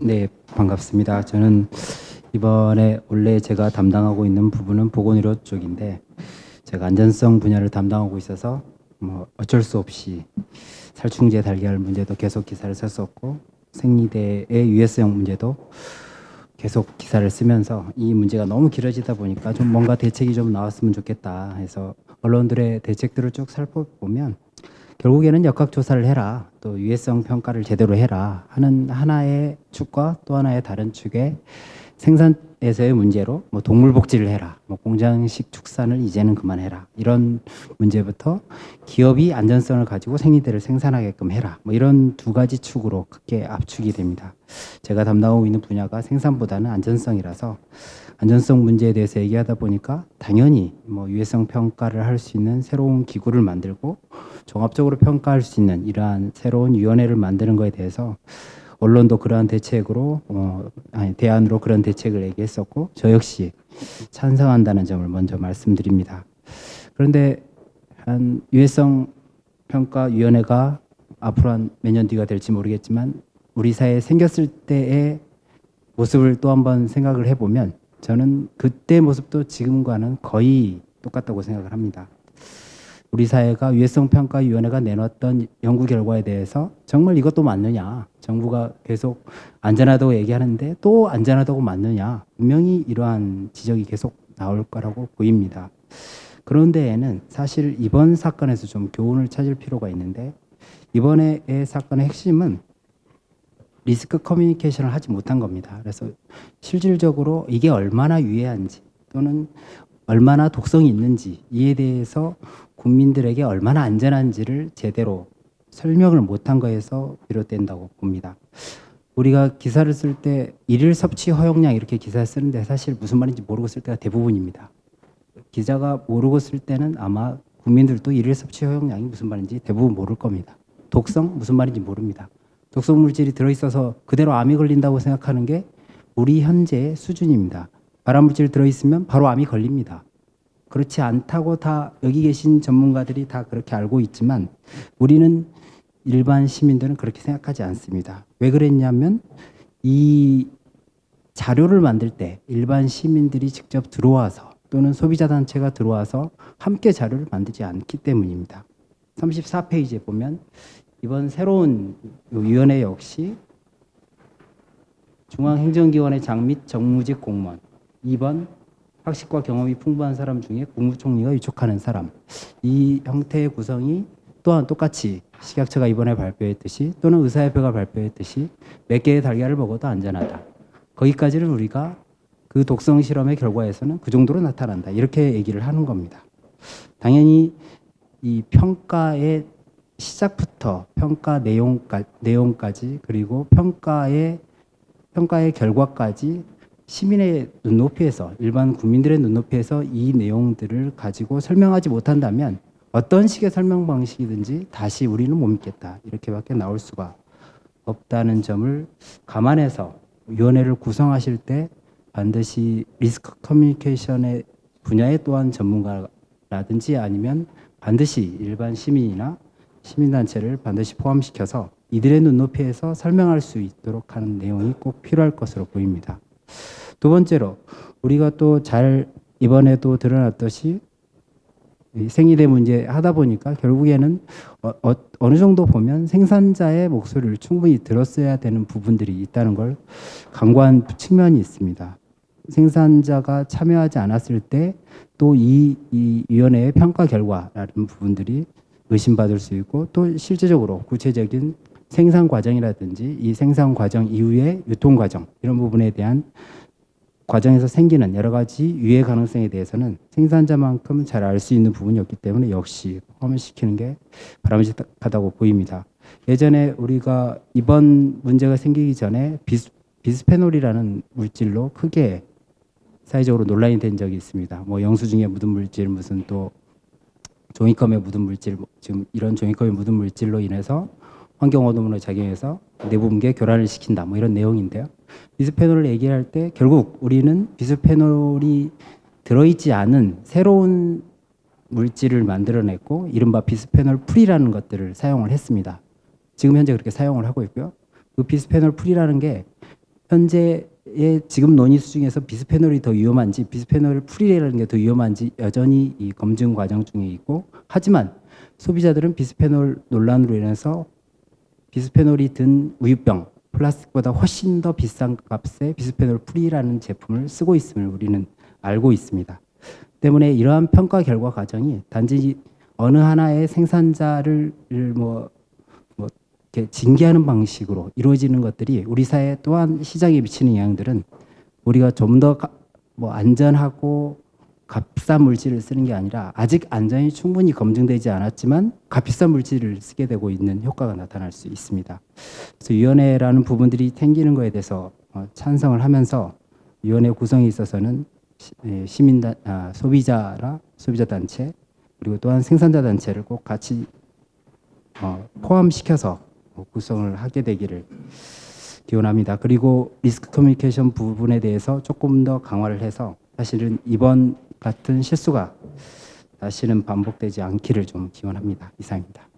네, 반갑습니다. 저는 이번에 원래 제가 담당하고 있는 부분은 보건의료 쪽인데 제가 안전성 분야를 담당하고 있어서 뭐 어쩔 수 없이 살충제 달걀 문제도 계속 기사를 썼었고 생리대의 유해성 문제도 계속 기사를 쓰면서 이 문제가 너무 길어지다 보니까 좀 뭔가 대책이 좀 나왔으면 좋겠다 해서 언론들의 대책들을 쭉 살펴보면 결국에는 역학조사를 해라, 또 유해성 평가를 제대로 해라 하는 하나의 축과 또 하나의 다른 축의 생산에서의 문제로 뭐 동물 복지를 해라, 뭐 공장식 축산을 이제는 그만해라, 이런 문제부터 기업이 안전성을 가지고 생리대를 생산하게끔 해라, 뭐 이런 두 가지 축으로 크게 압축이 됩니다. 제가 담당하고 있는 분야가 생산보다는 안전성이라서 안전성 문제에 대해서 얘기하다 보니까 당연히 뭐 유해성 평가를 할 수 있는 새로운 기구를 만들고 종합적으로 평가할 수 있는 이러한 새로운 위원회를 만드는 것에 대해서 언론도 그러한 대책으로 대안으로 그런 대책을 얘기했었고 저 역시 찬성한다는 점을 먼저 말씀드립니다. 그런데 한 유해성 평가 위원회가 앞으로 한 몇 년 뒤가 될지 모르겠지만 우리 사회에 생겼을 때의 모습을 또 한번 생각을 해보면 저는 그때 모습도 지금과는 거의 똑같다고 생각을 합니다. 우리 사회가 유해성평가위원회가 내놨던 연구 결과에 대해서 정말 이것도 맞느냐, 정부가 계속 안전하다고 얘기하는데 또 안전하다고 맞느냐, 분명히 이러한 지적이 계속 나올 거라고 보입니다. 그런데에는 사실 이번 사건에서 좀 교훈을 찾을 필요가 있는데 이번의 사건의 핵심은 리스크 커뮤니케이션을 하지 못한 겁니다. 그래서 실질적으로 이게 얼마나 유해한지 또는 얼마나 독성이 있는지 이에 대해서 국민들에게 얼마나 안전한지를 제대로 설명을 못한 거에서 비롯된다고 봅니다. 우리가 기사를 쓸 때 일일 섭취 허용량 이렇게 기사를 쓰는데 사실 무슨 말인지 모르고 쓸 때가 대부분입니다. 기자가 모르고 쓸 때는 아마 국민들도 일일 섭취 허용량이 무슨 말인지 대부분 모를 겁니다. 독성 무슨 말인지 모릅니다. 독성 물질이 들어있어서 그대로 암이 걸린다고 생각하는 게 우리 현재의 수준입니다. 발암물질 들어있으면 바로 암이 걸립니다. 그렇지 않다고 다 여기 계신 전문가들이 다 그렇게 알고 있지만 우리는 일반 시민들은 그렇게 생각하지 않습니다. 왜 그랬냐면 이 자료를 만들 때 일반 시민들이 직접 들어와서 또는 소비자 단체가 들어와서 함께 자료를 만들지 않기 때문입니다. 34페이지에 보면 이번 새로운 위원회 역시 중앙행정기관의 장 및 정무직 공무원 2번 학식과 경험이 풍부한 사람 중에 국무총리가 위촉하는 사람, 이 형태의 구성이 또한 똑같이 식약처가 이번에 발표했듯이 또는 의사협회가 발표했듯이 몇 개의 달걀을 먹어도 안전하다. 거기까지는 우리가 그 독성 실험의 결과에서는 그 정도로 나타난다. 이렇게 얘기를 하는 겁니다. 당연히 이 평가의 시작부터 평가 내용까지 그리고 평가의 결과까지 시민의 눈높이에서 일반 국민들의 눈높이에서 이 내용들을 가지고 설명하지 못한다면 어떤 식의 설명 방식이든지 다시 우리는 못 믿겠다. 이렇게밖에 나올 수가 없다는 점을 감안해서 위원회를 구성하실 때 반드시 리스크 커뮤니케이션의 분야에 또한 전문가라든지 아니면 반드시 일반 시민이나 시민단체를 반드시 포함시켜서 이들의 눈높이에서 설명할 수 있도록 하는 내용이 꼭 필요할 것으로 보입니다. 두 번째로 우리가 또 잘 이번에도 드러났듯이 생리대 문제 하다 보니까 결국에는 어느 정도 보면 생산자의 목소리를 충분히 들었어야 되는 부분들이 있다는 걸 간과한 측면이 있습니다. 생산자가 참여하지 않았을 때 또 이 위원회의 평가 결과라는 부분들이 의심받을 수 있고 또 실제적으로 구체적인 생산 과정이라든지 이 생산 과정 이후의 유통 과정 이런 부분에 대한 과정에서 생기는 여러 가지 유해 가능성에 대해서는 생산자만큼 잘 알 수 있는 부분이었기 때문에 역시 포함을 시키는 게 바람직하다고 보입니다. 예전에 우리가 이번 문제가 생기기 전에 비스페놀이라는 물질로 크게 사회적으로 논란이 된 적이 있습니다. 뭐 영수증에 묻은 물질, 무슨 또 종이컵에 묻은 물질, 지금 이런 종이컵에 묻은 물질로 인해서 환경 오염으로 작용해서 내분비에 교란을 시킨다. 뭐 이런 내용인데요. 비스페놀을 얘기할 때 결국 우리는 비스페놀이 들어있지 않은 새로운 물질을 만들어냈고 이른바 비스페놀 풀이라는 것들을 사용을 했습니다. 지금 현재 그렇게 사용을 하고 있고요. 그 비스페놀 풀이라는 게 현재의 지금 논의 중에서 비스페놀이 더 위험한지 비스페놀 프리라는 게 더 위험한지 여전히 이 검증 과정 중에 있고, 하지만 소비자들은 비스페놀 논란으로 인해서 비스페놀이 든 우유병 플라스틱보다 훨씬 더 비싼 값에 비스페놀 프리라는 제품을 쓰고 있음을 우리는 알고 있습니다. 때문에 이러한 평가 결과 과정이 단지 어느 하나의 생산자를 이렇게 징계하는 방식으로 이루어지는 것들이 우리 사회 또한 시장에 미치는 영향들은 우리가 좀 더 안전하고 값싼 물질을 쓰는 게 아니라 아직 안전이 충분히 검증되지 않았지만 값비싼 물질을 쓰게 되고 있는 효과가 나타날 수 있습니다. 그래서 위원회라는 부분들이 생기는 것에 대해서 찬성을 하면서 위원회 구성에 있어서는 소비자 단체 그리고 또한 생산자 단체를 꼭 같이 포함시켜서 구성을 하게 되기를 기원합니다. 그리고 리스크 커뮤니케이션 부분에 대해서 조금 더 강화를 해서 사실은 이번 같은 실수가 다시는 반복되지 않기를 좀 기원합니다. 이상입니다.